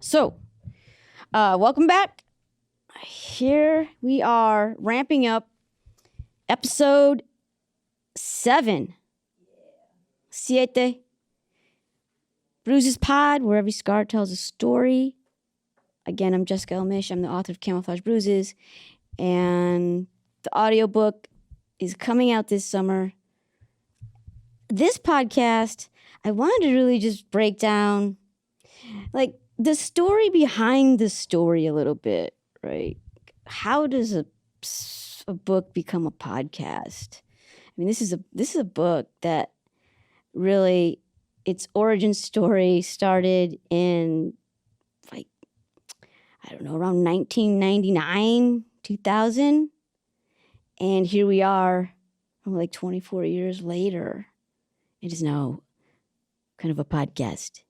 So, welcome back. Here we are ramping up episode 7. Siete. Bruises Pod, where every scar tells a story. Again, I'm Jessica Elmish. I'm the author of Camouflage Bruises. And the audiobook is coming out this summer. This podcast, I wanted to really just break down, like, the story behind the story a little bit, right? How does a book become a podcast? I mean, this is a book that really, its origin story started in, like, I don't know, around 1999, 2000. And here we are, like 24 years later. It is now kind of a podcast,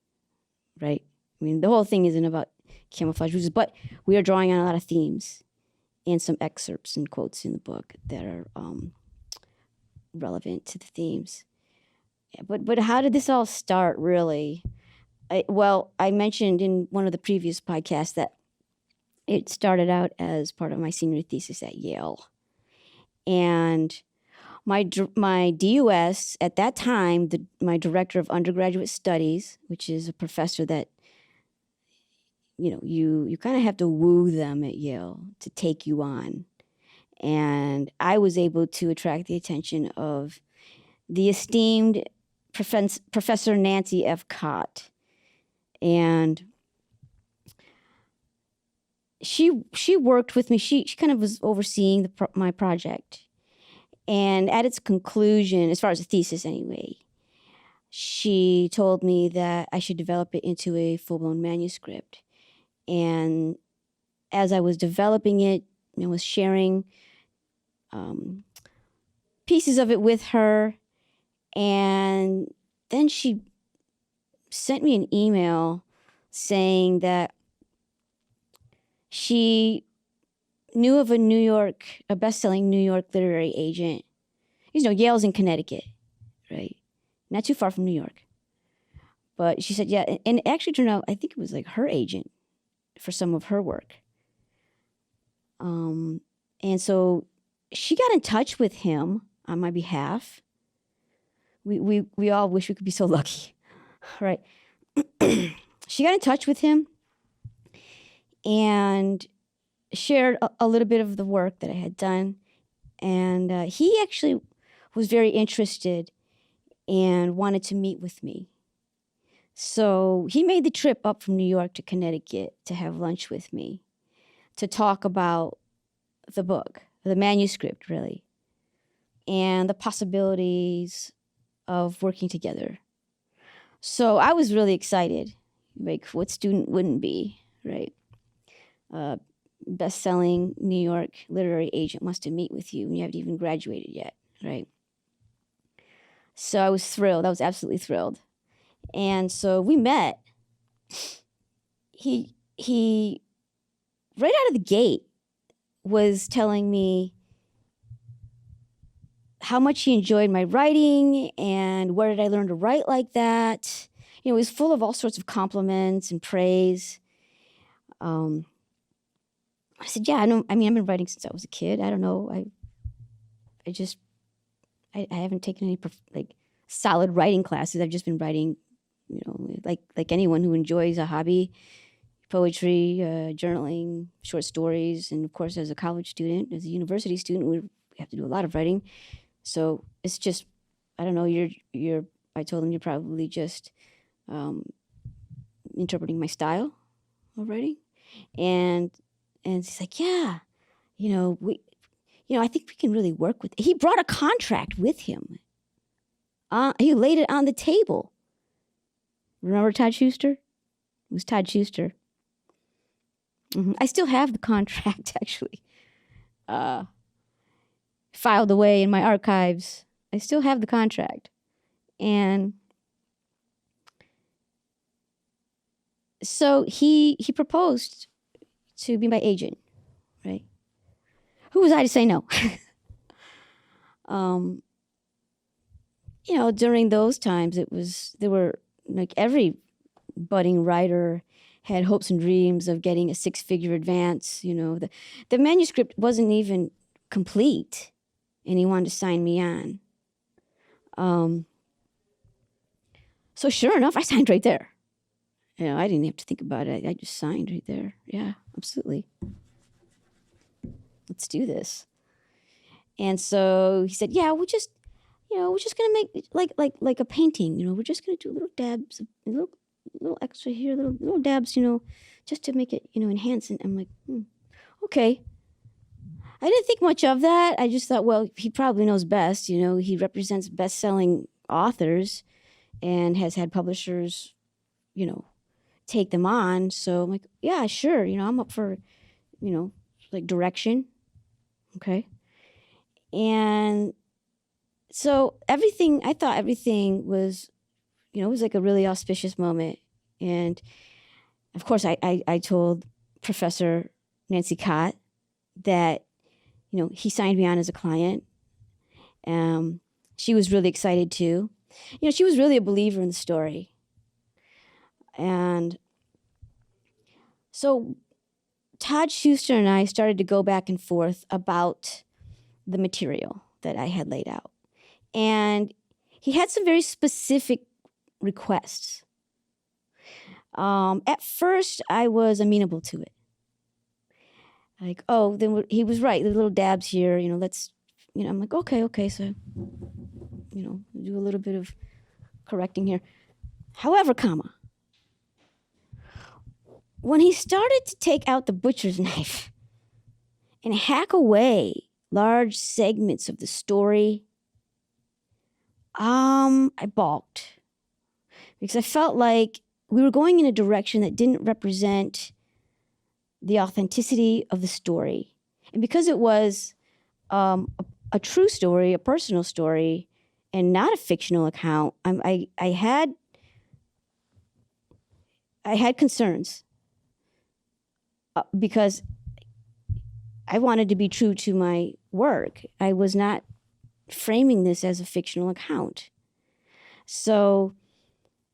right? I mean, the whole thing isn't about camouflage bruises, but we are drawing on a lot of themes and some excerpts and quotes in the book that are relevant to the themes. Yeah, but how did this all start, really? I mentioned in one of the previous podcasts that it started out as part of my senior thesis at Yale. And my DUS at that time, my director of undergraduate studies, which is a professor that, you kind of have to woo them at Yale to take you on. And I was able to attract the attention of the esteemed Professor Nancy F. Cott. And she worked with me. She kind of was overseeing my project. And at its conclusion, as far as the thesis anyway, she told me that I should develop it into a full-blown manuscript. And as I was developing it, I was sharing pieces of it with her. And then she sent me an email saying that she knew of a best-selling New York literary agent. Yale's in Connecticut, right? Not too far from New York. But she said, yeah, and it actually turned out, I think it was like her agent for some of her work. And so she got in touch with him on my behalf. We all wish we could be so lucky, right? She got in touch with him and shared a little bit of the work that I had done. And he actually was very interested and wanted to meet with me. So he made the trip up from New York to Connecticut to have lunch with me, to talk about the book, the manuscript, really, and the possibilities of working together. So I was really excited. Like, what student wouldn't be, right? Best-selling New York literary agent wants to meet with you and you haven't even graduated yet, right? So I was thrilled. I was absolutely thrilled. And so we met. He right out of the gate was telling me how much he enjoyed my writing and where did I learn to write like that. It was full of all sorts of compliments and praise. I said, yeah, I know. I mean, I've been writing since I was a kid. I don't know. I haven't taken any solid writing classes. I've just been writing, like anyone who enjoys a hobby, poetry, journaling, short stories. And of course, as a college student, as a university student, we have to do a lot of writing. So it's just, I don't know, I told him you're probably just interpreting my style of writing. And he's like, yeah, I think we can really work with it. He brought a contract with him. He laid it on the table. Remember Todd Schuster? It was Todd Schuster. I still have the contract, actually. Filed away in my archives. I still have the contract. And so he proposed to be my agent, right? Who was I to say no? During those times, there were like every budding writer had hopes and dreams of getting a 6-figure advance. The manuscript wasn't even complete, and he wanted to sign me on. So sure enough, I signed right there. I didn't have to think about it. I just signed right there. Yeah, absolutely. Let's do this. And so he said, yeah, we're just gonna make like a painting. We're just gonna do little dabs, little extra here, little dabs, just to make it, enhance. And I'm like, okay. I didn't think much of that. I just thought, well, he probably knows best. He represents best-selling authors and has had publishers, take them on. So I'm like, yeah, sure. I'm up for, like direction. Okay. And so I thought everything was, it was like a really auspicious moment. And of course I told Professor Nancy Cott that, he signed me on as a client. She was really excited too. She was really a believer in the story. And so Todd Schuster and I started to go back and forth about the material that I had laid out. And he had some very specific requests. At first, I was amenable to it. Like, oh, then he was right. The little dabs here, let's, I'm like, okay. So, do a little bit of correcting here. However, when he started to take out the butcher's knife and hack away large segments of the story, I balked, because I felt like we were going in a direction that didn't represent the authenticity of the story. And because it was a true story, a personal story, and not a fictional account, I had concerns, because I wanted to be true to my work. I was not framing this as a fictional account. So,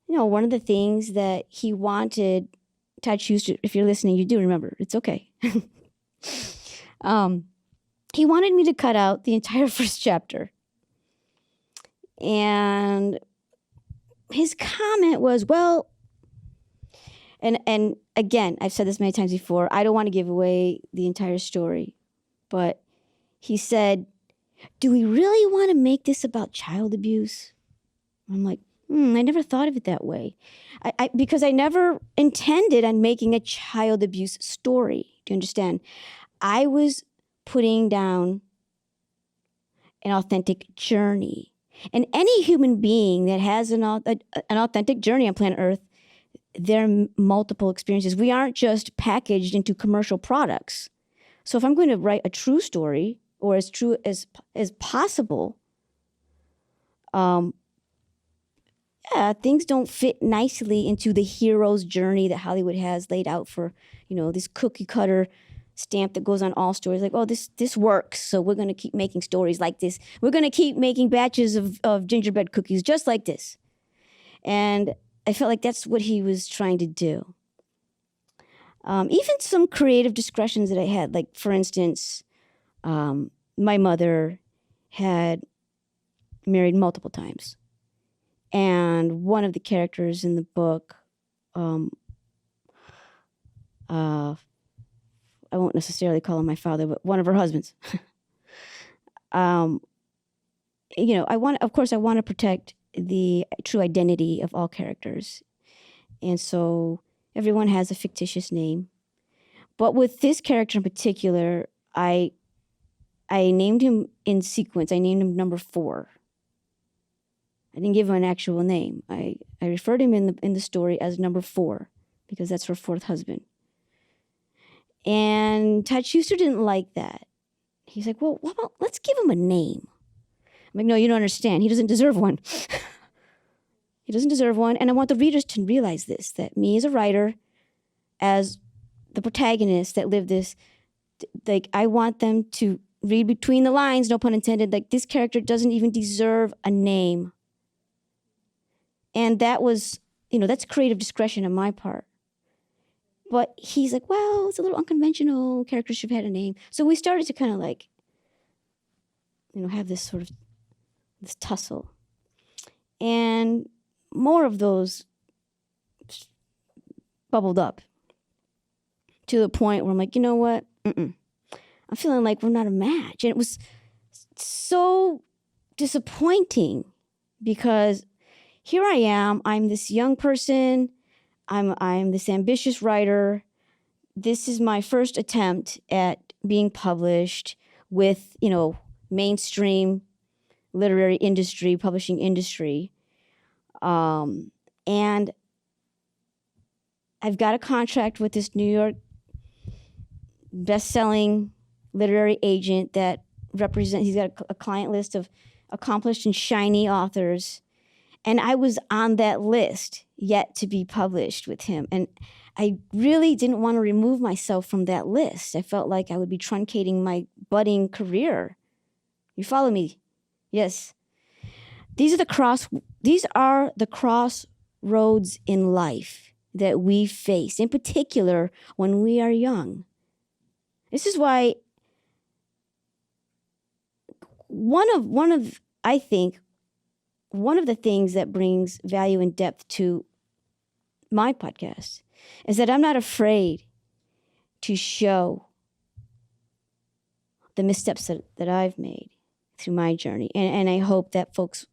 one of the things that he wanted, Todd Schuster, if you're listening, you do remember, it's okay. He wanted me to cut out the entire first chapter. And his comment was, well, and again, I've said this many times before, I don't want to give away the entire story, but he said, do we really want to make this about child abuse? I'm like, I never thought of it that way. Because I never intended on making a child abuse story. Do you understand? I was putting down an authentic journey. And any human being that has an authentic journey on planet Earth, there are multiple experiences. We aren't just packaged into commercial products. So if I'm going to write a true story, or as true as possible, things don't fit nicely into the hero's journey that Hollywood has laid out for, this cookie cutter stamp that goes on all stories. Like, oh, this works, so we're going to keep making stories like this. We're going to keep making batches of gingerbread cookies just like this. And I felt like that's what he was trying to do. Even some creative discretions that I had, like, for instance, my mother had married multiple times. And one of the characters in the book, I won't necessarily call him my father, but one of her husbands. I want to protect the true identity of all characters. And so everyone has a fictitious name. But with this character in particular, I named him in sequence. I named him number 4. I didn't give him an actual name. I referred him in the story as number 4, because that's her 4th husband. And Todd Schuster didn't like that. He's like, well, what about, let's give him a name. I'm like, no, you don't understand. He doesn't deserve one. He doesn't deserve one. And I want the readers to realize this, that me as a writer, as the protagonist that lived this, like, I want them to read between the lines, no pun intended, like, this character doesn't even deserve a name. And that was, that's creative discretion on my part. But he's like, well, it's a little unconventional. Characters should have had a name. So we started to kind of like, have this sort of this tussle. And more of those bubbled up to the point where I'm like, you know what? I'm feeling like we're not a match. And it was so disappointing because here I am. I'm this young person. I'm this ambitious writer. This is my first attempt at being published with, mainstream literary industry, publishing industry. And I've got a contract with this New York best-selling literary agent that he's got a client list of accomplished and shiny authors. And I was on that list yet to be published with him. And I really didn't want to remove myself from that list. I felt like I would be truncating my budding career. You follow me? Yes. These are the crossroads in life that we face, in particular when we are young. This is why I think one of the things that brings value and depth to my podcast is that I'm not afraid to show the missteps that I've made through my journey. And I hope that folks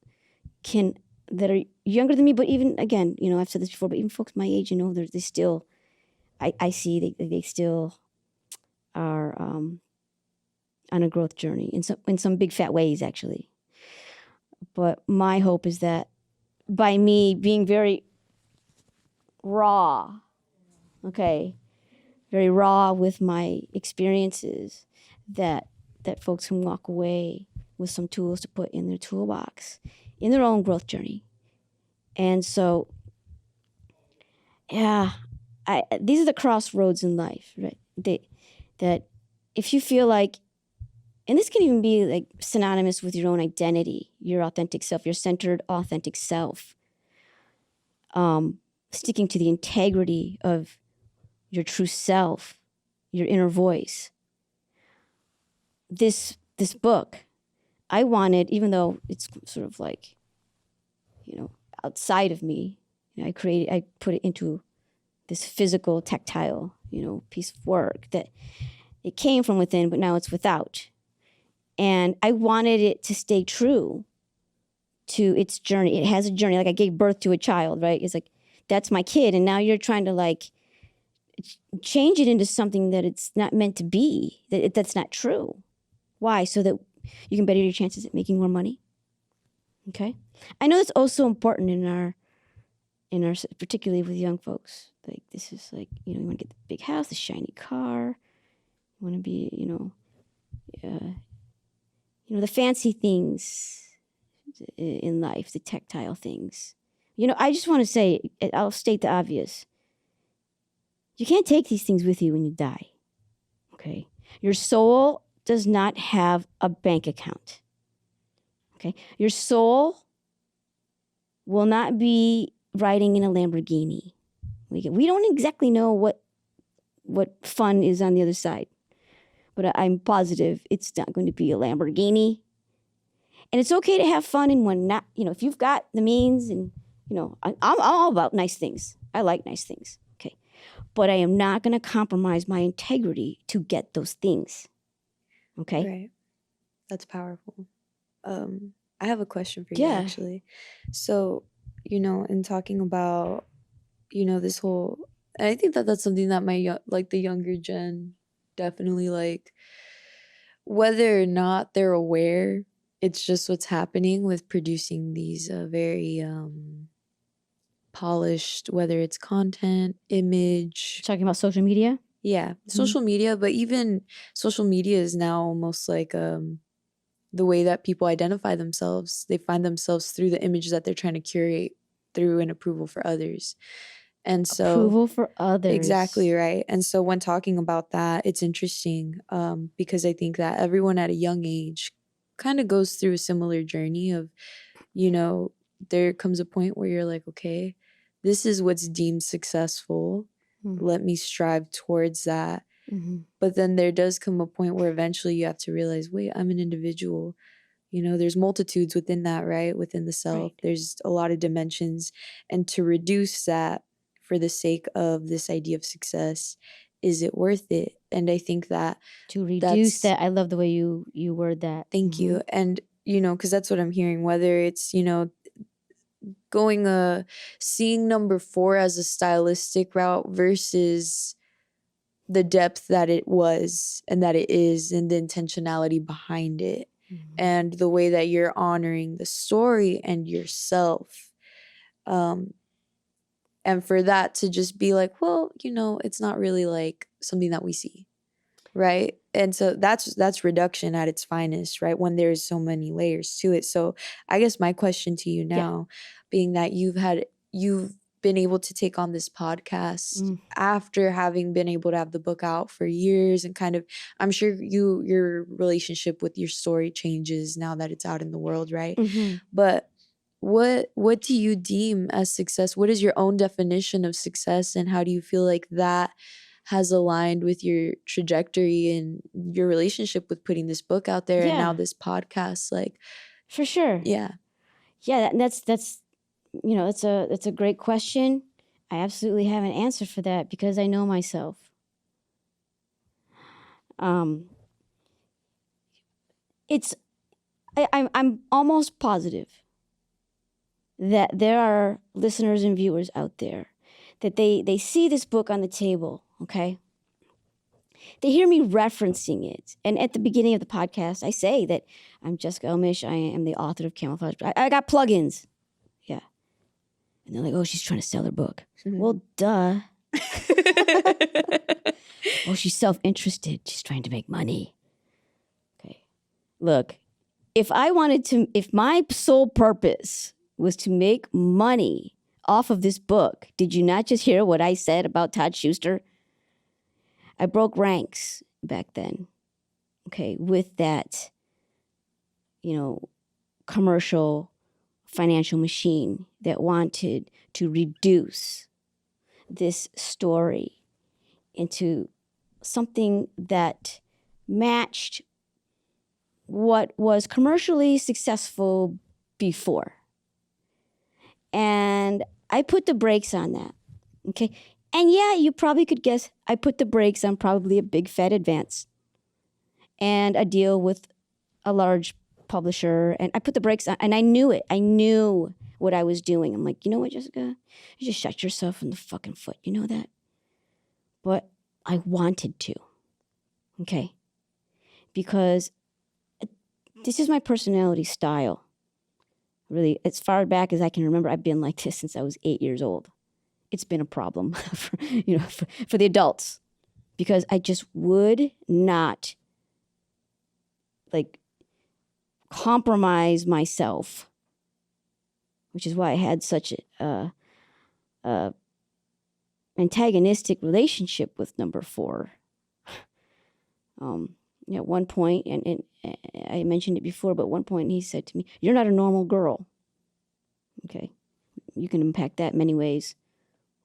that are younger than me, but even, again, I've said this before, but even folks my age and older, they still, I see they still are on a growth journey in some big fat ways, actually. But my hope is that by me being very raw, very raw with my experiences, that folks can walk away with some tools to put in their toolbox in their own growth journey. And so, yeah, these are the crossroads in life, right? That if you feel like, and this can even be like synonymous with your own identity, your authentic self, your centered authentic self, sticking to the integrity of your true self, your inner voice. This book, I wanted, even though it's sort of like, outside of me, I put it into this physical, tactile, piece of work that it came from within, but now it's without. And I wanted it to stay true to its journey. It has a journey. Like I gave birth to a child, right? It's like, that's my kid. And now you're trying to like change it into something that it's not meant to be, that's not true. Why? So that you can better your chances at making more money. Okay? I know it's also important in our, particularly with young folks. Like this is like, you want to get the big house, the shiny car. You want to be, the fancy things in life, the tactile things. I just want to say, I'll state the obvious. You can't take these things with you when you die. Okay? Your soul does not have a bank account. Okay? Your soul will not be riding in a Lamborghini. We don't exactly know what fun is on the other side. But I'm positive it's not going to be a Lamborghini. And it's okay to have fun in one, not, if you've got the means and, I'm all about nice things. I like nice things. Okay. But I am not going to compromise my integrity to get those things. Okay. Right. That's powerful. I have a question for you, actually. So, in talking about, this whole, and I think that that's something that the younger gen definitely like, whether or not they're aware, it's just what's happening with producing these very polished, whether it's content, image. Talking about social media? Yeah, social media, but even social media is now almost like the way that people identify themselves. They find themselves through the image that they're trying to curate through an approval for others. And so approval for others. Exactly, right. And so when talking about that, it's interesting because I think that everyone at a young age kind of goes through a similar journey of, there comes a point where you're like, okay, this is what's deemed successful. let me strive towards that. Mm-hmm. But then there does come a point where eventually you have to realize, wait, I'm an individual. You know, there's multitudes within that, right? Within the self. Right. There's a lot of dimensions. And to reduce that for the sake of this idea of success, is it worth it? And I think that to reduce that, I love the way you word that. Thank you. And, you know, because that's what I'm hearing, whether it's, you know, going seeing number 4 as a stylistic route versus the depth that it was and that it is and the intentionality behind it and the way that you're honoring the story and yourself. And for that to just be like, well, you know, it's not really like something that we see. Right. And so that's reduction at its finest, right? When there's so many layers to it. So I guess my question to you now, being that you've been able to take on this podcast after having been able to have the book out for years, and kind of, I'm sure your relationship with your story changes now that it's out in the world, right? But what do you deem as success? What is your own definition of success, and how do you feel like that has aligned with your trajectory and your relationship with putting this book out there and now this podcast? Like, for sure. Yeah. That's you know, it's a great question. I absolutely have an answer for that because I know myself. I'm almost positive that there are listeners and viewers out there that they see this book on the table, okay? They hear me referencing it. And at the beginning of the podcast, I say that I'm Jessica Elmish. I am the author of Camouflage. I got plugins. Yeah. And they're like, oh, she's trying to sell her book. Well, duh. Oh, she's self-interested. She's trying to make money. Okay. Look, if my sole purpose was to make money off of this book, did you not just hear what I said about Todd Schuster? I broke ranks back then, okay, with that, you know, commercial financial machine that wanted to reduce this story into something that matched what was commercially successful before. And I put the brakes on that, okay? And yeah, you probably could guess I put the brakes on probably a big fat advance and a deal with a large publisher. And I put the brakes on, and I knew it. I knew what I was doing. I'm like, you know what, Jessica? You just shot yourself in the fucking foot. You know that? But I wanted to, okay? Because this is my personality style. Really, as far back as I can remember, I've been like this since I was 8 years old. It's been a problem for the adults, because I just would not like compromise myself, which is why I had such a antagonistic relationship with number 4. At one point, and I mentioned it before, but at one point he said to me, "You're not a normal girl." Okay, you can unpack that many ways.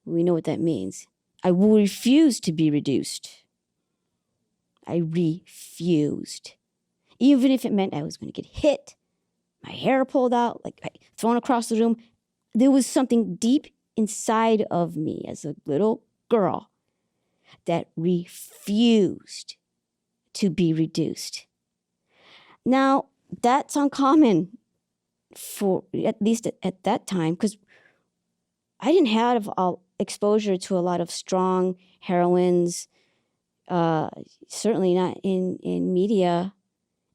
We know what that means. I will refuse to be reduced. I refused. Even if it meant I was going to get hit, my hair pulled out, like thrown across the room. There was something deep inside of me as a little girl that refused to be reduced. Now, that's uncommon for, at least at that time, because I didn't have exposure to a lot of strong heroines, certainly not in media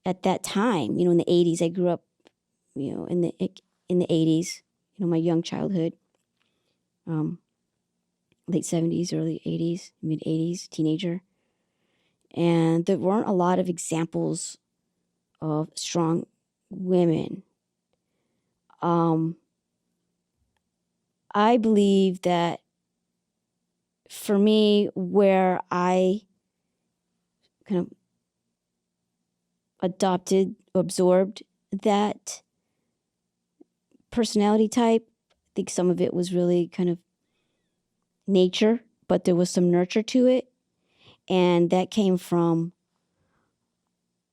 at that time. You know, in the 80s, I grew up, you know, in the 80s, you know, my young childhood, late 70s, early 80s, mid 80s, teenager. And there weren't a lot of examples of strong women. I believe that for me, where I kind of absorbed that personality type, I think some of it was really kind of nature but there was some nurture to it. And that came from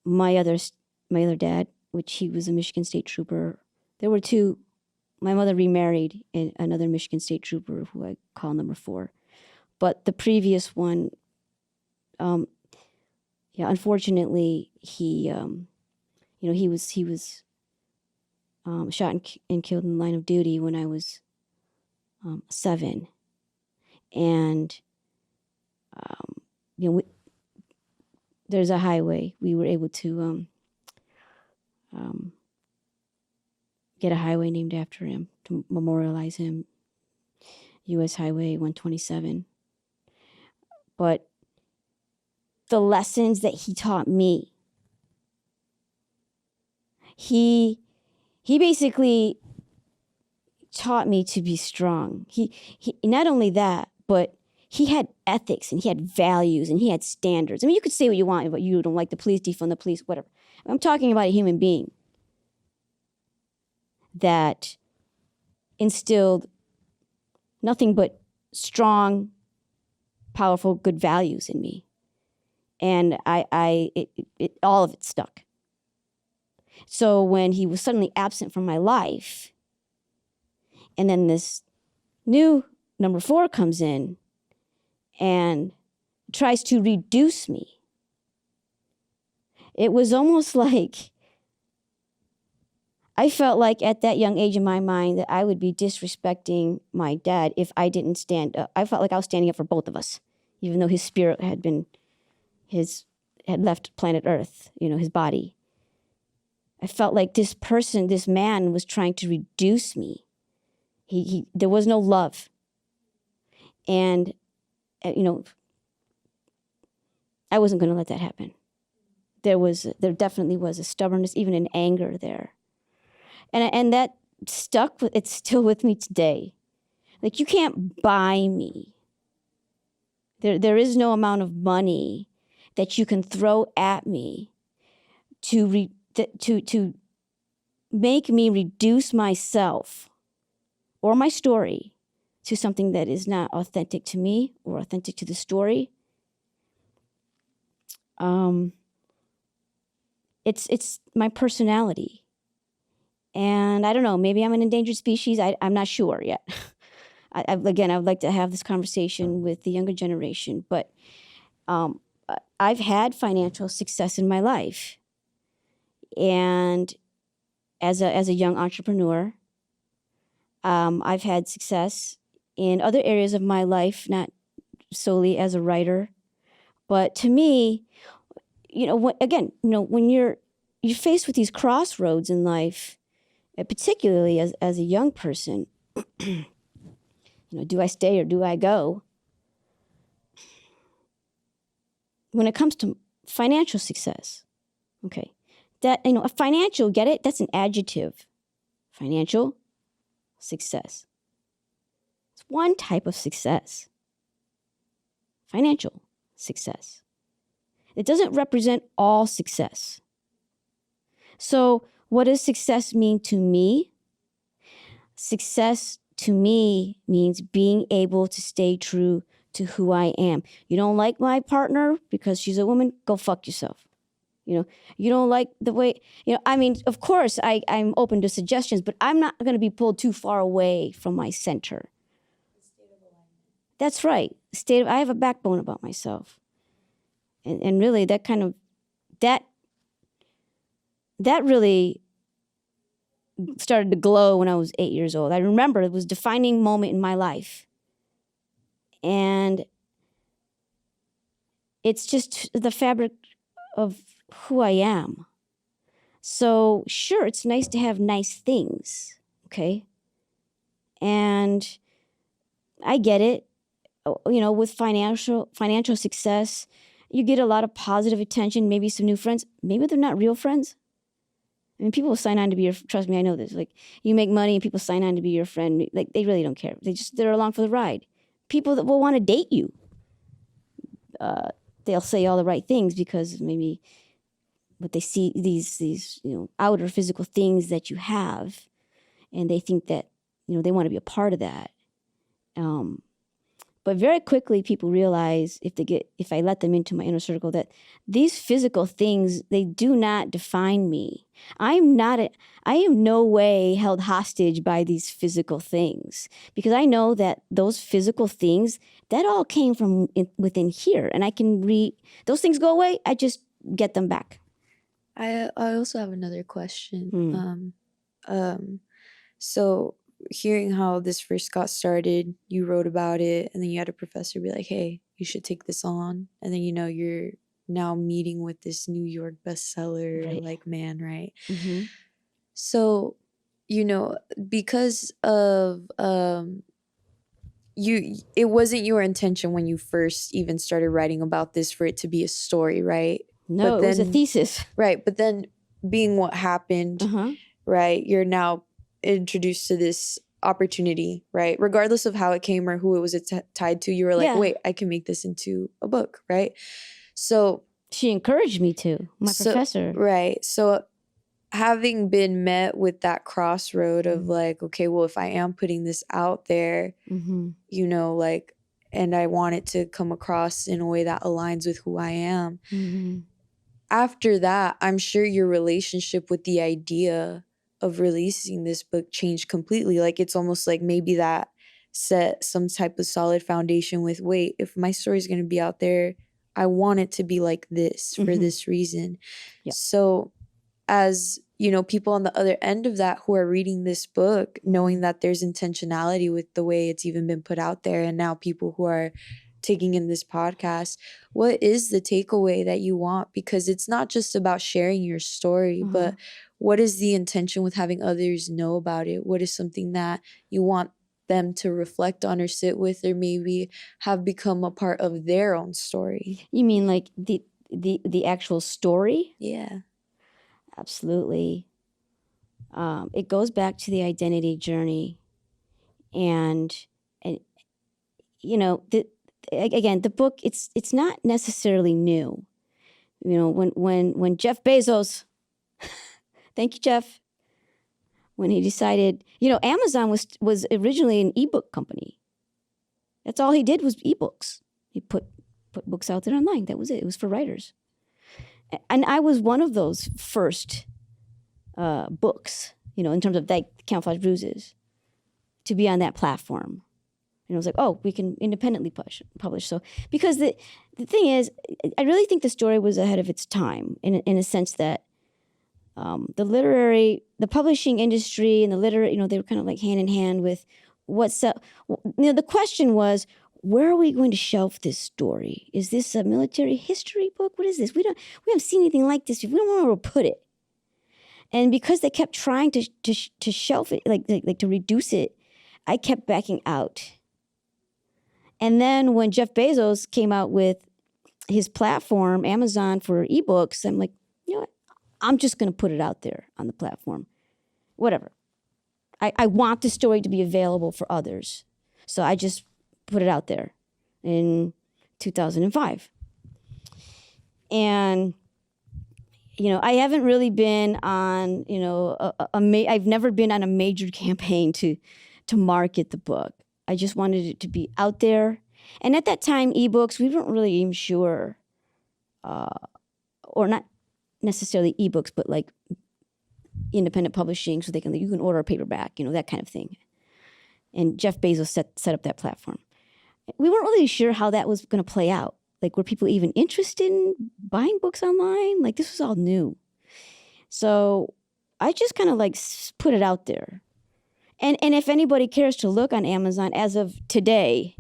my other dad, which he was a Michigan State Trooper. There were two. My mother remarried another Michigan State Trooper who I call number 4. But the previous one, unfortunately, he was shot and killed in the line of duty when I was 7. And, there's a highway. We were able to get a highway named after him to memorialize him, U.S. Highway 127. But the lessons that he taught me, he basically taught me to be strong. He not only that, but he had ethics and he had values and he had standards. I mean, you could say what you want, but you don't like the police, defund the police, whatever. I'm talking about a human being that instilled nothing but strong, powerful, good values in me. And all of it stuck. So when he was suddenly absent from my life, and then this new number 4 comes in and tries to reduce me, it was almost like I felt like at that young age in my mind that I would be disrespecting my dad if I didn't stand up. I felt like I was standing up for both of us, even though his spirit had left planet Earth, his body. I felt like this man was trying to reduce me. There was no love. And, I wasn't going to let that happen. There definitely was a stubbornness, even an anger there. And that stuck, it's still with me today. Like, you can't buy me. There is no amount of money that you can throw at me to make me reduce myself or my story to something that is not authentic to me or authentic to the story. It's my personality. And I don't know, maybe I'm an endangered species. I'm not sure yet. I would like to have this conversation with the younger generation, but I've had financial success in my life. And as a young entrepreneur, I've had success in other areas of my life, not solely as a writer. But to me, when you're faced with these crossroads in life, particularly as a young person, do I stay or do I go? When it comes to financial success, okay, that, a financial, get it? That's an adjective. Financial success. It's one type of success. Financial success. It doesn't represent all success. So what does success mean to me? Success to me means being able to stay true to who I am. You don't like my partner because she's a woman? Go fuck yourself. You don't like the way, of course I'm open to suggestions, but I'm not going to be pulled too far away from my center. That's right. I have a backbone about myself. And really that really started to glow when I was 8 years old. I remember it was a defining moment in my life. And it's just the fabric of who I am. So sure, it's nice to have nice things, okay? And I get it. With financial success, you get a lot of positive attention, maybe some new friends. Maybe they're not real friends. I mean, people will sign on to be your, trust me, I know this. Like, you make money and people sign on to be your friend. Like, they really don't care. They're along for the ride. People that will want to date you, they'll say all the right things because maybe what they see, these outer physical things that you have, and they think that, they want to be a part of that. But very quickly, people realize if I let them into my inner circle, that these physical things, they do not define me. I am no way held hostage by these physical things, because I know that those physical things, that all came from within here, and I can those things go away. I just get them back. I also have another question. So hearing how this first got started, you wrote about it, and then you had a professor be like, hey, you should take this on. And then, you're now meeting with this New York bestseller, like, man, right? Mm-hmm. So, because of it wasn't your intention when you first even started writing about this for it to be a story, right? No, but then, it was a thesis. Right. But then being what happened, right, you're now introduced to this opportunity, right? Regardless of how it came or who it was tied to, you were like, wait, I can make this into a book, right? So she encouraged me to, my professor. Right. So having been met with that crossroad of like, okay, well, if I am putting this out there, like, and I want it to come across in a way that aligns with who I am. After that, I'm sure your relationship with the idea of releasing this book changed completely. Like, it's almost like maybe that set some type of solid foundation with, wait, if my story is going to be out there, I want it to be like this for this reason. Yep. So as, people on the other end of that who are reading this book, knowing that there's intentionality with the way it's even been put out there, and now people who are taking in this podcast, what is the takeaway that you want? Because it's not just about sharing your story, but what is the intention with having others know about it? What is something that you want them to reflect on or sit with, or maybe have become a part of their own story? You mean like the actual story? Yeah. Absolutely. It goes back to the identity journey, and again, the book, it's not necessarily new. When Jeff Bezos, thank you, Jeff, when he decided, Amazon was originally an ebook company. That's all he did was ebooks. He put books out there online. That was it. It was for writers. And I was one of those first books, in terms of like Camouflage Bruises, to be on that platform. And it was like, oh, we can independently publish. So, because the thing is, I really think the story was ahead of its time in a sense that the publishing industry and the literary, they were kind of like hand in hand with the question was, where are we going to shelf this story? Is this a military history book? What is this? We haven't seen anything like this. We don't know where to put it. And because they kept trying to shelf it, like to reduce it, I kept backing out. And then when Jeff Bezos came out with his platform, Amazon for ebooks, I'm like, you know what? I'm just going to put it out there on the platform. Whatever. I want the story to be available for others. So I just put it out there in 2005. And, I haven't really been on, I've never been on a major campaign to market the book. I just wanted it to be out there. And at that time, ebooks, we weren't really even sure, or not necessarily ebooks, but like independent publishing, so you can order a paperback, that kind of thing. And Jeff Bezos set up that platform. We weren't really sure how that was going to play out. Like, were people even interested in buying books online? Like, this was all new. So I just kind of like put it out there. And if anybody cares to look on Amazon as of today,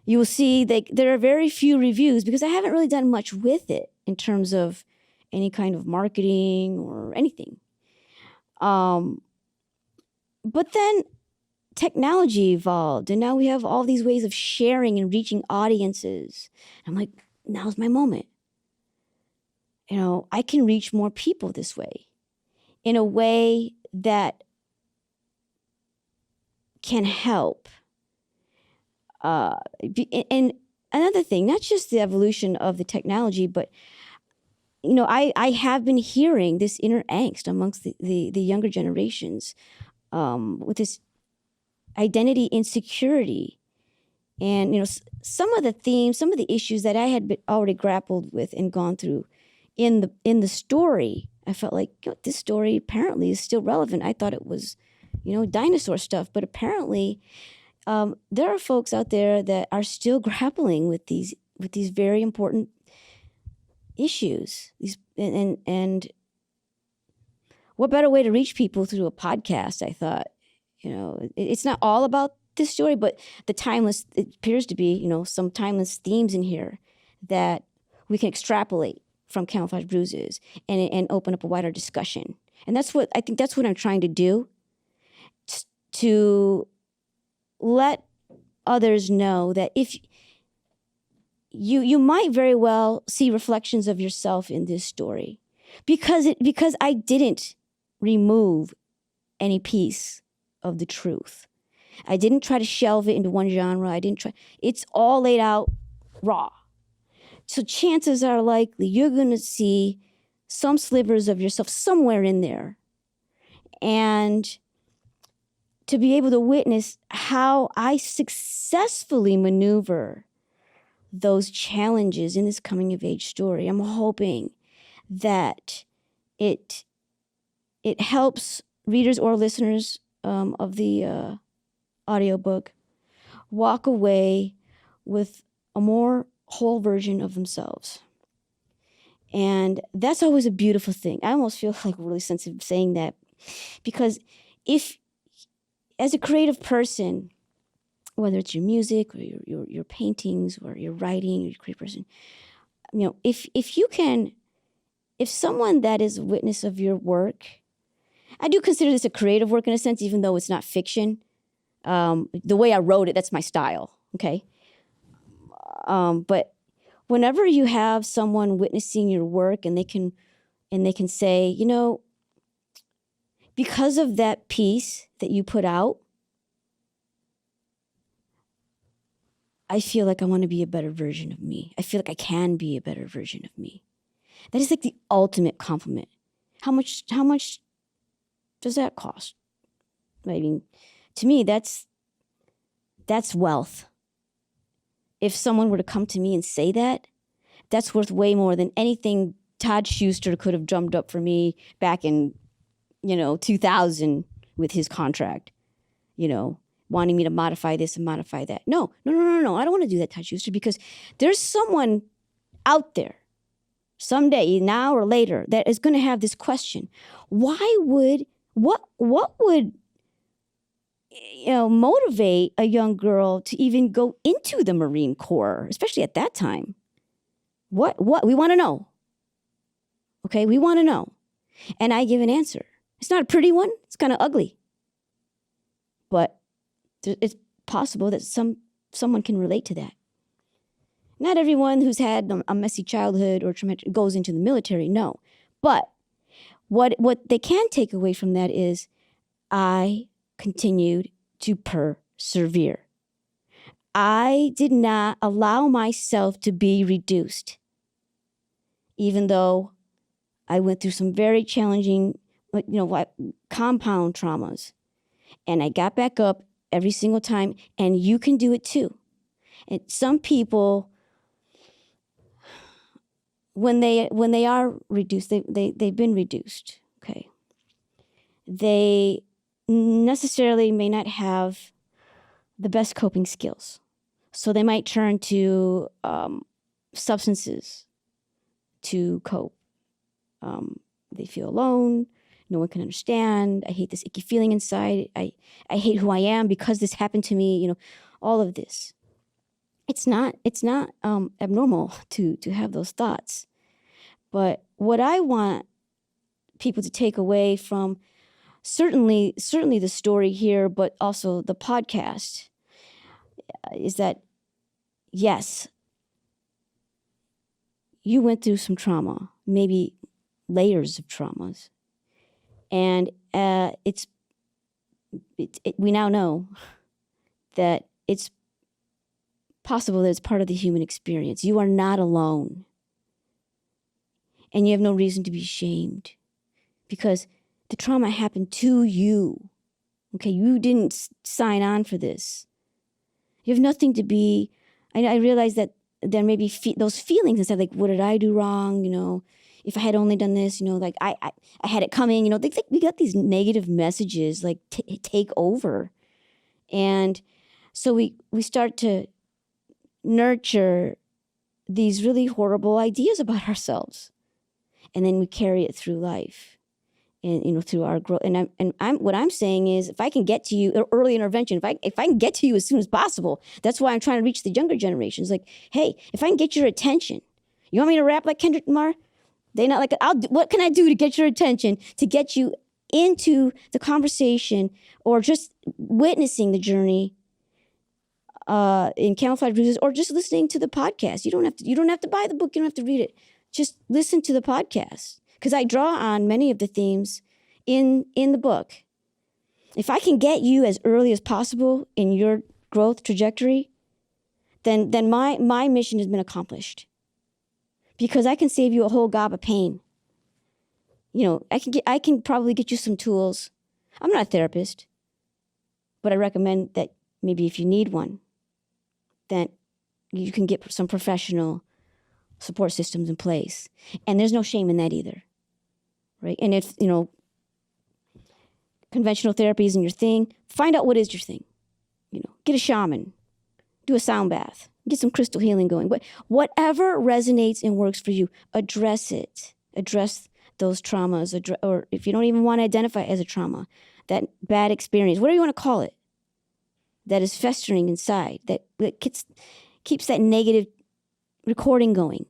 you will see that there are very few reviews, because I haven't really done much with it in terms of any kind of marketing or anything. But then technology evolved, and now we have all these ways of sharing and reaching audiences. I'm like, now's my moment. I can reach more people this way, in a way that can help. And another thing, not just the evolution of the technology, but I have been hearing this inner angst amongst the younger generations, with this identity insecurity, And, some of the themes, some of the issues that I had already grappled with and gone through in the story, I felt like this story apparently is still relevant. I thought it was, dinosaur stuff, but apparently there are folks out there that are still grappling with these very important issues. And what better way to reach people through a podcast? I thought, it's not all about this story, but it appears to be, some timeless themes in here that we can extrapolate from Camouflage Bruises and open up a wider discussion. And that's what I'm trying to do, to let others know that if you might very well see reflections of yourself in this story, because I didn't remove any piece of the truth. I didn't try to shelve it into one genre. It's all laid out raw. So chances are likely you're going to see some slivers of yourself somewhere in there. And to be able to witness how I successfully maneuver those challenges in this coming of age story, I'm hoping that it helps readers or listeners of the audiobook walk away with a more whole version of themselves. And that's always a beautiful thing. I almost feel like really sensitive saying that, because if, as a creative person, whether it's your music or your paintings or your writing or your creative person, if someone that is a witness of your work, I do consider this a creative work in a sense, even though it's not fiction. The way I wrote it, that's my style, okay? But whenever you have someone witnessing your work and they can say, because of that piece that you put out, I feel like I want to be a better version of me. I feel like I can be a better version of me. That is like the ultimate compliment. How much does that cost? I mean, to me, that's wealth. If someone were to come to me and say that, that's worth way more than anything Todd Schuster could have drummed up for me back in, 2000 with his contract, wanting me to modify this and modify that. No. I don't want to do that, Todd Schuster, because there's someone out there someday, now or later, that is going to have this question. What would motivate a young girl to even go into the Marine Corps, especially at that time? What we want to know. Okay, we want to know. And I give an answer. It's not a pretty one. It's kind of ugly. But it's possible that someone can relate to that. Not everyone who's had a messy childhood or traumatic goes into the military, no. But what they can take away from that is I continued to persevere. I did not allow myself to be reduced, even though I went through some very challenging, compound traumas. And I got back up every single time, and you can do it too. And some people, when they are reduced, they've been reduced, okay? They necessarily may not have the best coping skills. So they might turn to substances to cope. They feel alone. No one can understand. I hate this icky feeling inside. I hate who I am because this happened to me. All of this. It's not abnormal to have those thoughts. But what I want people to take away from certainly the story here, but also the podcast, is that yes, you went through some trauma, maybe layers of traumas, and we now know that it's possible that it's part of the human experience. You are not alone, and you have no reason to be ashamed, because the trauma happened to you. Okay, you didn't sign on for this. You have nothing to be. I realize that there may be those feelings instead, like, what did I do wrong? If I had only done this, like I had it coming. We got these negative messages like take over, and so we start to nurture these really horrible ideas about ourselves, and then we carry it through life. And through our growth, and I'm what I'm saying is, if I can get to you, early intervention, if I can get to you as soon as possible, that's why I'm trying to reach the younger generations. Like, hey, if I can get your attention, you want me to rap like Kendrick Lamar? They not like, what can I do to get your attention, to get you into the conversation, or just witnessing the journey in Camouflage Bruises, or just listening to the podcast. You don't have to buy the book. You don't have to read it. Just listen to the podcast. Because I draw on many of the themes in the book. If I can get you as early as possible in your growth trajectory, then my mission has been accomplished. Because I can save you a whole gob of pain. I can probably get you some tools. I'm not a therapist, but I recommend that maybe if you need one, that you can get some professional support systems in place. And there's no shame in that either. Right? And if, conventional therapy isn't your thing, find out what is your thing. Get a shaman, do a sound bath, get some crystal healing going. Whatever resonates and works for you, address it. Address those traumas, or if you don't even want to identify it as a trauma, that bad experience, whatever you want to call it, that is festering inside, that keeps that negative recording going.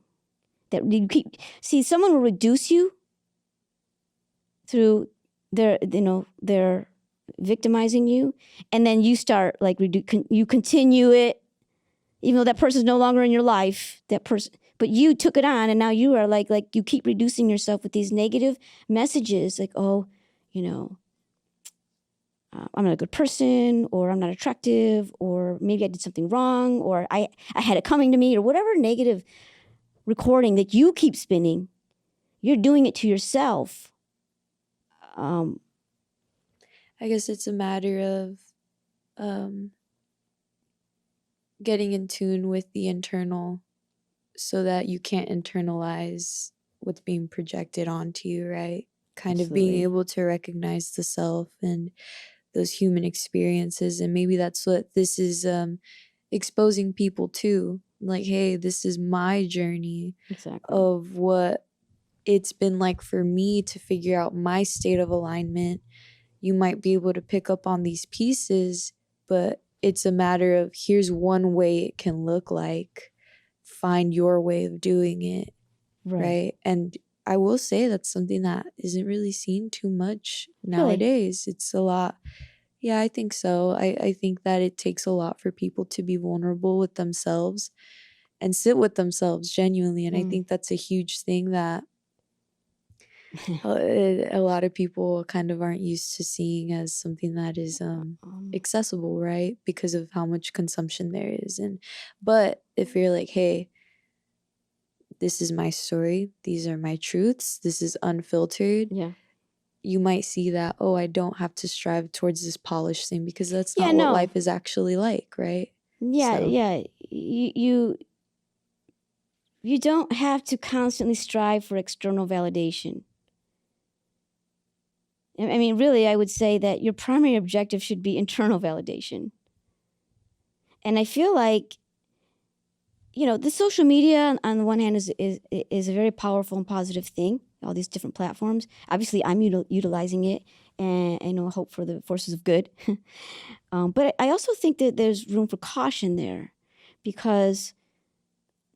That you see, someone will reduce you through their victimizing you, and then you start you continue it, even though that person's no longer in your life. That person, but you took it on, and now you are like you keep reducing yourself with these negative messages, like, oh, I'm not a good person, or I'm not attractive, or maybe I did something wrong, or I had it coming to me, or whatever negative recording that you keep spinning. You're doing it to yourself. I guess it's a matter of getting in tune with the internal, so that you can't internalize what's being projected onto you, right? Kind of being able to recognize the self and those human experiences. And maybe that's what this is exposing people to. Like, hey, this is my journey of what it's been like for me to figure out my state of alignment. You might be able to pick up on these pieces, but it's a matter of, here's one way it can look like. Find your way of doing it, right? And I will say that's something that isn't really seen too much nowadays. Really? It's a lot. Yeah, I think so. I think that it takes a lot for people to be vulnerable with themselves and sit with themselves genuinely. And I think that's a huge thing that a lot of people kind of aren't used to seeing as something that is accessible, right? Because of how much consumption there is. But if you're like, hey, this is my story, these are my truths, this is unfiltered, you might see that, oh, I don't have to strive towards this polished thing, because that's not what life is actually like, right? You don't have to constantly strive for external validation. I mean, really, I would say that your primary objective should be internal validation. And I feel like, the social media on the one hand is a very powerful and positive thing, all these different platforms. Obviously, I'm utilizing it, and I hope for the forces of good. But I also think that there's room for caution there, because,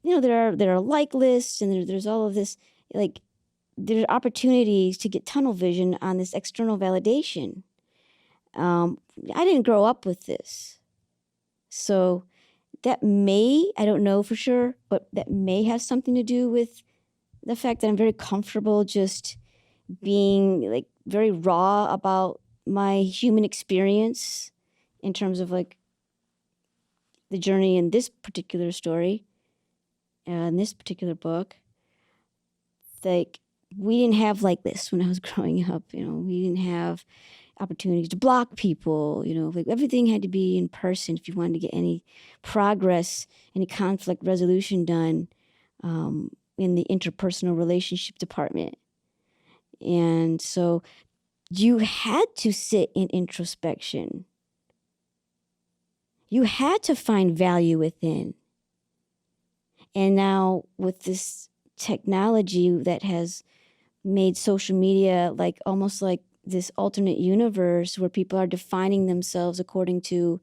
there are like lists, and there's all of this, like, there are opportunities to get tunnel vision on this external validation. I didn't grow up with this. So that may, I don't know for sure, but that may have something to do with the fact that I'm very comfortable just being like very raw about my human experience in terms of like the journey in this particular story, in this particular book. Like, we didn't have like this when I was growing up. We didn't have opportunities to block people. Like everything had to be in person if you wanted to get any progress, any conflict resolution done in the interpersonal relationship department. And so you had to sit in introspection. You had to find value within. And now with this technology that has made social media like almost like this alternate universe where people are defining themselves according to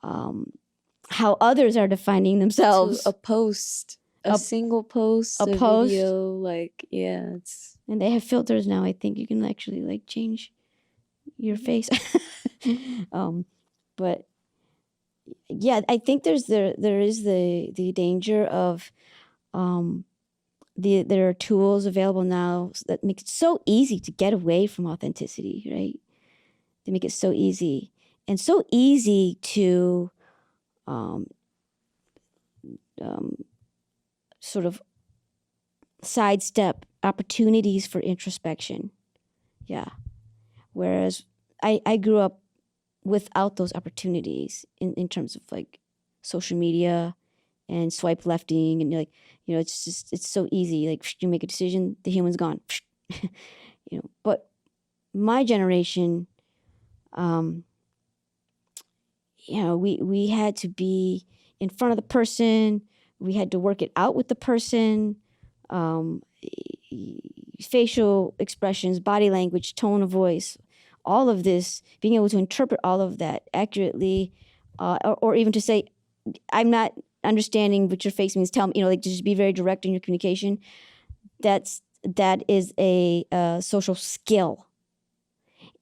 how others are defining themselves. To a post, a single post, a video, like, yeah, it's... And they have filters now. I think you can actually like change your face. But yeah, I think there is the danger of there are tools available now that make it so easy to get away from authenticity, right? They make it so easy and so easy to sort of sidestep opportunities for introspection. Yeah. Whereas I grew up without those opportunities in terms of like social media and swipe lefting, and it's so easy. Like you make a decision, the human's gone. But my generation, we had to be in front of the person. We had to work it out with the person. Facial expressions, body language, tone of voice, all of this, being able to interpret all of that accurately, or even to say, I'm not understanding what your face means. Tell me, like just be very direct in your communication. That is a social skill.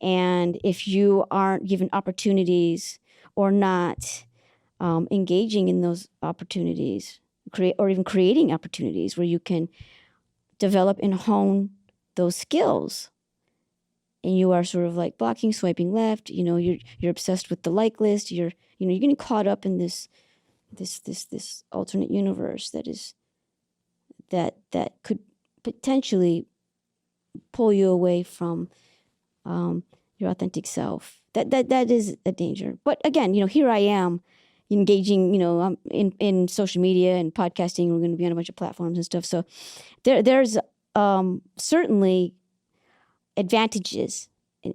And if you aren't given opportunities or not engaging in those opportunities, or even creating opportunities where you can develop and hone those skills, and you are sort of like blocking, swiping left, you're obsessed with the like list, you're getting caught up in this alternate universe that could potentially pull you away from your authentic self. That is a danger. But again, here I am engaging, I'm in social media and podcasting. We're going to be on a bunch of platforms and stuff. So there's certainly advantages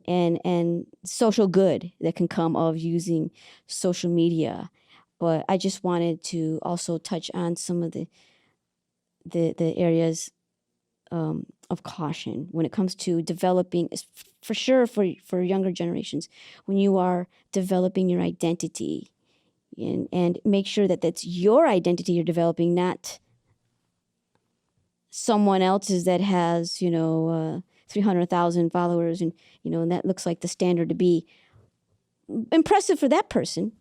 and social good that can come of using social media. But I just wanted to also touch on some of the areas of caution when it comes to developing, for sure for younger generations, when you are developing your identity, and make sure that that's your identity you're developing, not someone else's that has 300,000 followers, and and that looks like the standard to be impressive for that person.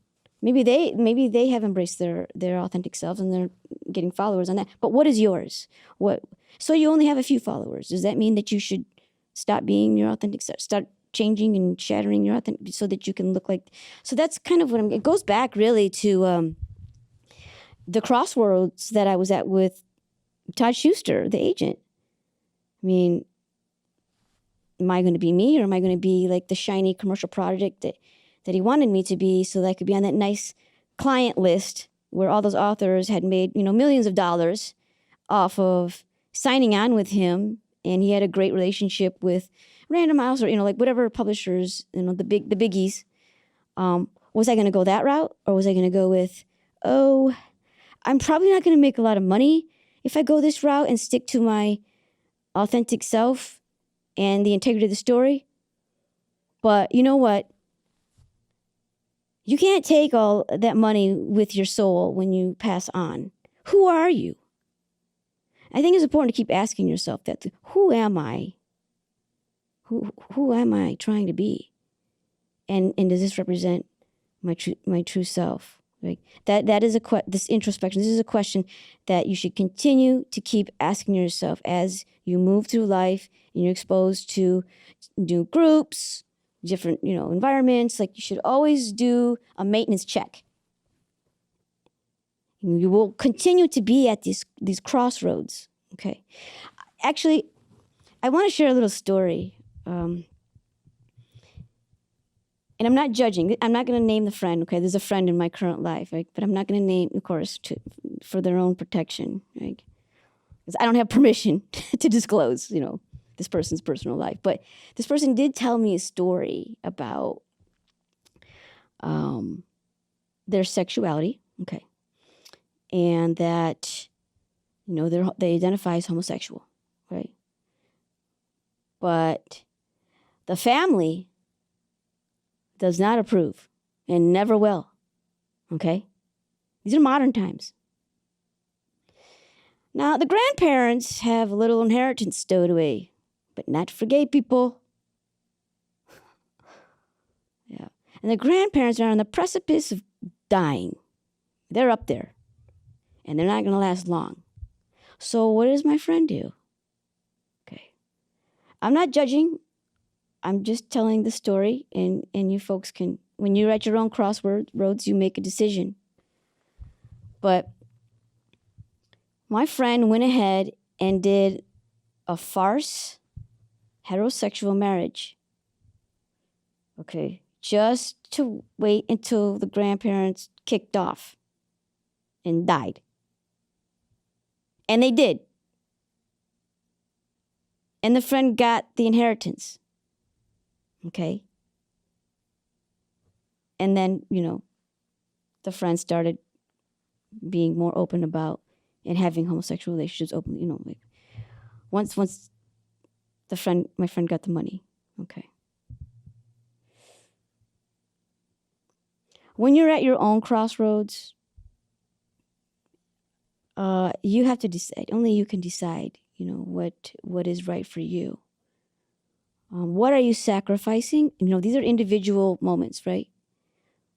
Maybe they have embraced their authentic selves and they're getting followers on that. But what is yours? So you only have a few followers. Does that mean that you should stop being your authentic self? Start changing and shattering your authentic so that you can look like? So that's kind of it goes back really to the crossroads that I was at with Todd Schuster, the agent. I mean, am I going to be me, or am I going to be like the shiny commercial project that he wanted me to be, so that I could be on that nice client list where all those authors had made, millions of dollars off of signing on with him, and he had a great relationship with Random House, or like whatever publishers, the biggies. Was I going to go that route, or was I going to go with, I'm probably not going to make a lot of money if I go this route and stick to my authentic self and the integrity of the story? But you know what? You can't take all that money with your soul when you pass on. Who are you? I think it's important to keep asking yourself that. Who am I? Who am I trying to be? And does this represent my true self? Right? That is this introspection. This is a question that you should continue to keep asking yourself as you move through life and you're exposed to new groups, different environments. Like, you should always do a maintenance check. You will continue to be at these crossroads. Okay. Actually, I want to share a little story. and I'm not judging. I'm not going to name the friend. Okay, there's a friend in my current life, right? But I'm not going to name, of course, for their own protection, right? Because I don't have permission to disclose, this person's personal life. But this person did tell me a story about their sexuality, okay, and that they identify as homosexual, right? But the family does not approve and never will, okay? These are modern times. Now, the grandparents have a little inheritance stowed away, but not for gay people. Yeah. And the grandparents are on the precipice of dying. They're up there, and they're not going to last long. So what does my friend do? Okay. I'm not judging. I'm just telling the story, and you folks can, when you're at your own crossroads, you make a decision. But my friend went ahead and did a farce heterosexual marriage. Okay, just to wait until the grandparents kicked off and died. And they did. And the friend got the inheritance. Okay? And then, the friend started being more open about and having homosexual relationships openly, like once my friend got the money. Okay. When you're at your own crossroads, you have to decide. Only you can decide, what is right for you. What are you sacrificing? These are individual moments, right?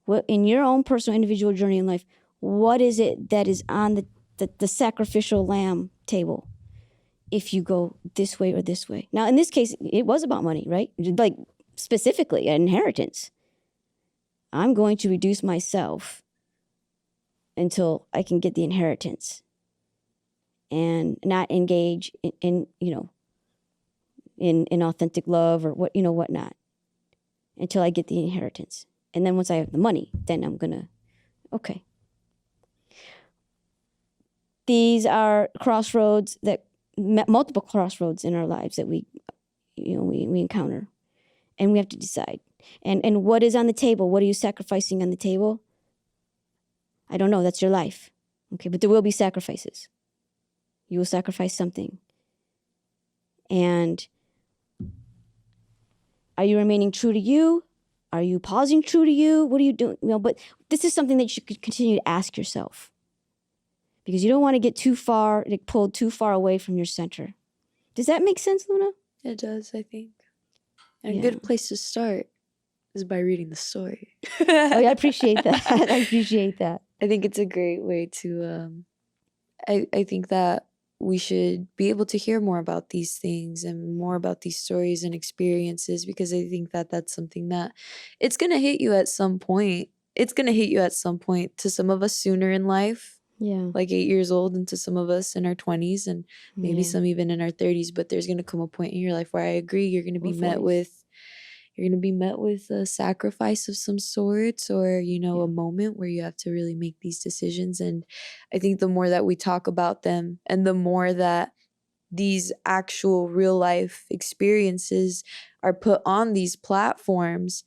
What in your own personal individual journey in life, what is it that is on the sacrificial lamb table if you go this way or this way? Now, in this case, it was about money, right? Like specifically an inheritance. I'm going to reduce myself until I can get the inheritance and not engage in authentic love or whatnot until I get the inheritance. And then once I have the money, then I'm gonna, okay. These are crossroads multiple crossroads in our lives that we encounter, and we have to decide. And what is on the table? What are you sacrificing on the table? I don't know. That's your life. Okay, but there will be sacrifices. You will sacrifice something. And are you remaining true to you? Are you pausing true to you? What are you doing? But this is something that you should continue to ask yourself, because you don't want to get pulled too far away from your center. Does that make sense, Luna? It does, I think. And a good place to start is by reading the story. Oh, yeah, I appreciate that. I appreciate that. I think it's a great way to, I think that we should be able to hear more about these things and more about these stories and experiences, because I think that that's something that it's going to hit you at some point. It's going to hit you at some point, to some of us sooner in life. Yeah. Like 8 years old, and to some of us in our 20s, and maybe some even in our 30s. But there's going to come a point in your life where I agree you're going to be met with a sacrifice of some sorts, or, a moment where you have to really make these decisions. And I think the more that we talk about them, and the more that these actual real life experiences are put on these platforms,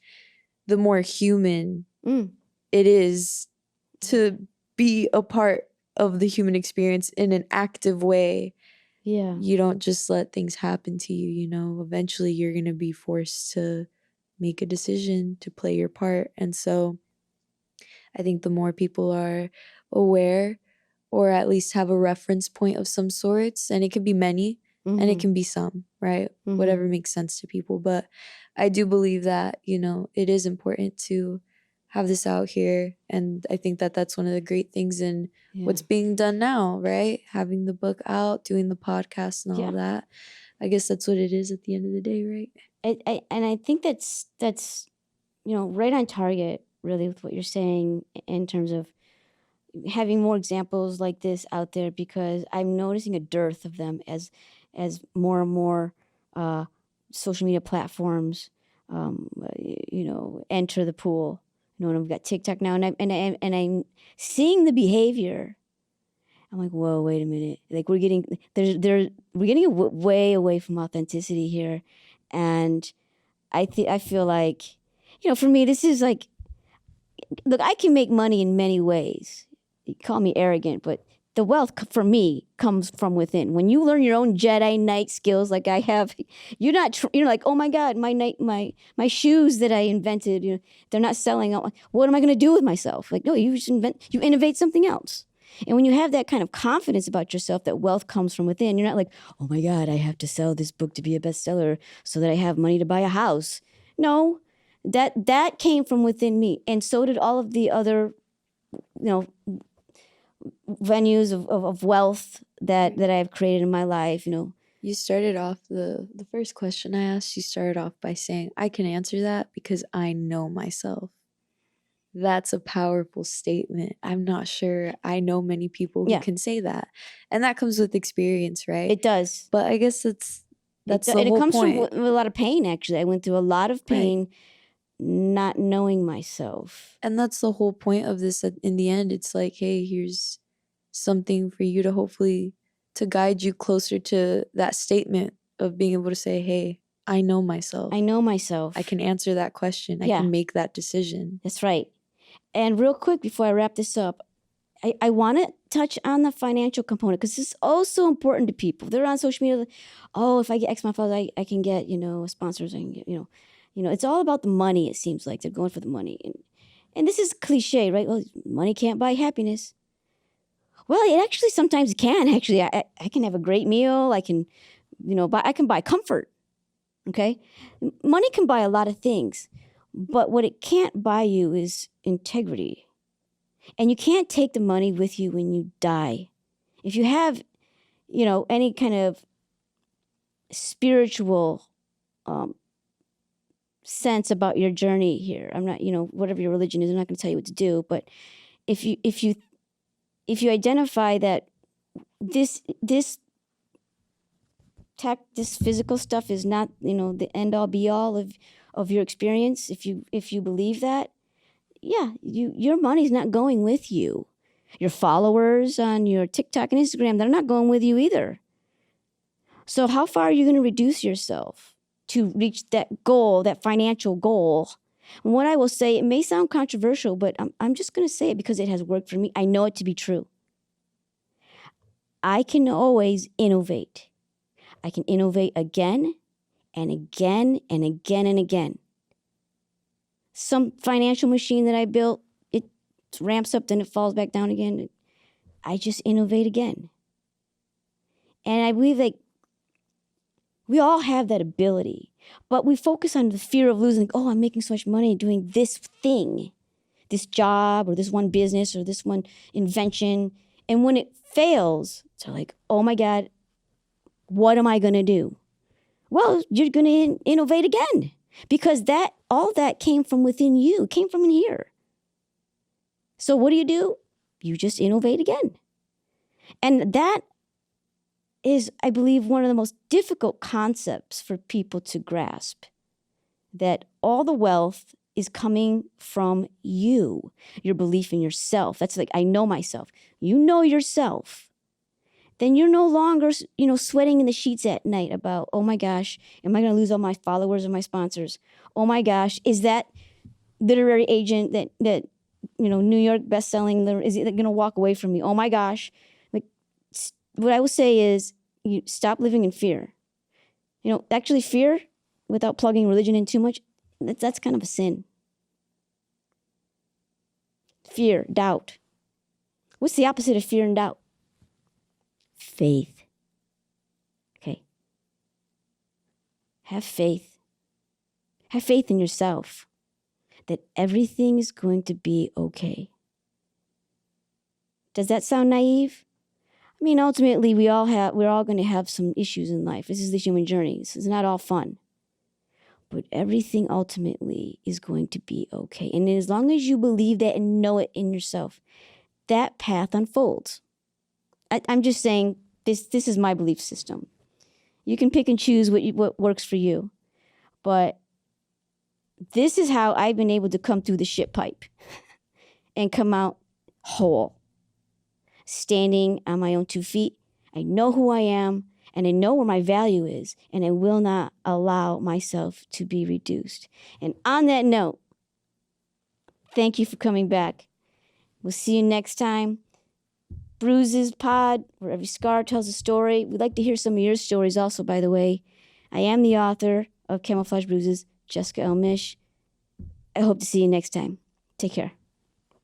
the more human it is to be a part of the human experience in an active way. Yeah. You don't just let things happen to you, eventually you're going to be forced to make a decision to play your part. And so I think the more people are aware, or at least have a reference point of some sorts, and it can be many, and it can be some, right? Whatever makes sense to people. But I do believe that, it is important to have this out here. And I think that that's one of the great things in what's being done now, right? Having the book out, doing the podcast and all that. I guess that's what it is at the end of the day, right? And I think that's right on target, really, with what you're saying in terms of having more examples like this out there, because I'm noticing a dearth of them as more and more social media platforms enter the pool. And I've got TikTok now, and I'm seeing the behavior. I'm like, whoa, wait a minute. Like we're getting way away from authenticity here, and I feel like, for me, this is like, look, I can make money in many ways. You call me arrogant, but the wealth for me comes from within. When you learn your own Jedi Knight skills, like I have, you're like, oh my God, my shoes that I invented, they're not selling out. What am I going to do with myself? Like, no, you innovate something else. And when you have that kind of confidence about yourself, that wealth comes from within, you're not like, oh my God, I have to sell this book to be a bestseller so that I have money to buy a house. No, that came from within me. And so did all of the other, venues of wealth that I've created in my life. You started off the first question I asked, you started off by saying, I can answer that because I know myself. That's a powerful statement. I'm not sure I know many people who can say that. And that comes with experience, right? It does. But I guess that's the whole it comes point. from a lot of pain, actually. I went through a lot of pain not knowing myself. And that's the whole point of this. In the end, it's like, hey, here's something for you to hopefully to guide you closer to that statement of being able to say, hey, I know myself. I know myself. I can answer that question. I can make that decision. That's right. And real quick, before I wrap this up, I want to touch on the financial component, because this is also important to people. They're on social media. Oh, if I get X amount of followers, I can get, sponsors. I can get, it's all about the money. It seems like they're going for the money. And this is cliche, right? Well, money can't buy happiness. Well, it actually sometimes can. Actually, I can have a great meal. I can, I can buy comfort. Okay? Money can buy a lot of things, but what it can't buy you is integrity. And you can't take the money with you when you die. If you have, any kind of spiritual sense about your journey here, I'm not, whatever your religion is, I'm not going to tell you what to do. But if you identify that this physical stuff is not, the end all be all of your experience, if you believe that, your money's not going with you. Your followers on your TikTok and Instagram, they're not going with you either. So how far are you going to reduce yourself to reach that goal, that financial goal? And what I will say, it may sound controversial, but I'm just going to say it because it has worked for me. I know it to be true. I can always innovate. I can innovate again and again and again and again. Some financial machine that I built, it ramps up, then it falls back down again. I just innovate again. And I believe that we all have that ability, but we focus on the fear of losing. Like, oh, I'm making so much money doing this thing, this job or this one business or this one invention. And when it fails, it's like, oh my God, what am I going to do? Well, you're going to innovate again, because all that came from within you, came from in here. So what do? You just innovate again. And that is, I believe, one of the most difficult concepts for people to grasp, that all the wealth is coming from you, your belief in yourself. That's like, I know myself. You know yourself. Then you're no longer, sweating in the sheets at night about, oh my gosh, am I going to lose all my followers or my sponsors? Oh my gosh, is that literary agent that New York bestselling, is it going to walk away from me? Oh my gosh. Like, what I will say is, you stop living in fear. Actually, fear, without plugging religion in too much, that's kind of a sin. Fear, doubt. What's the opposite of fear and doubt? Faith. Okay. Have faith. Have faith in yourself that everything is going to be okay. Does that sound naive? I mean, ultimately, we're all going to have some issues in life. This is the human journey. This is not all fun. But everything ultimately is going to be okay. And as long as you believe that and know it in yourself, that path unfolds. I'm just saying, this is my belief system. You can pick and choose what works for you. But this is how I've been able to come through the shit pipe and come out whole, standing on my own 2 feet. I know who I am, and I know where my value is, and I will not allow myself to be reduced. And on that note, thank you for coming back. We'll see you next time. Bruises Pod, where every scar tells a story. We'd like to hear some of your stories also, by the way. I am the author of Camouflage Bruises, Jessica L. Mish. I hope to see you next time. Take care.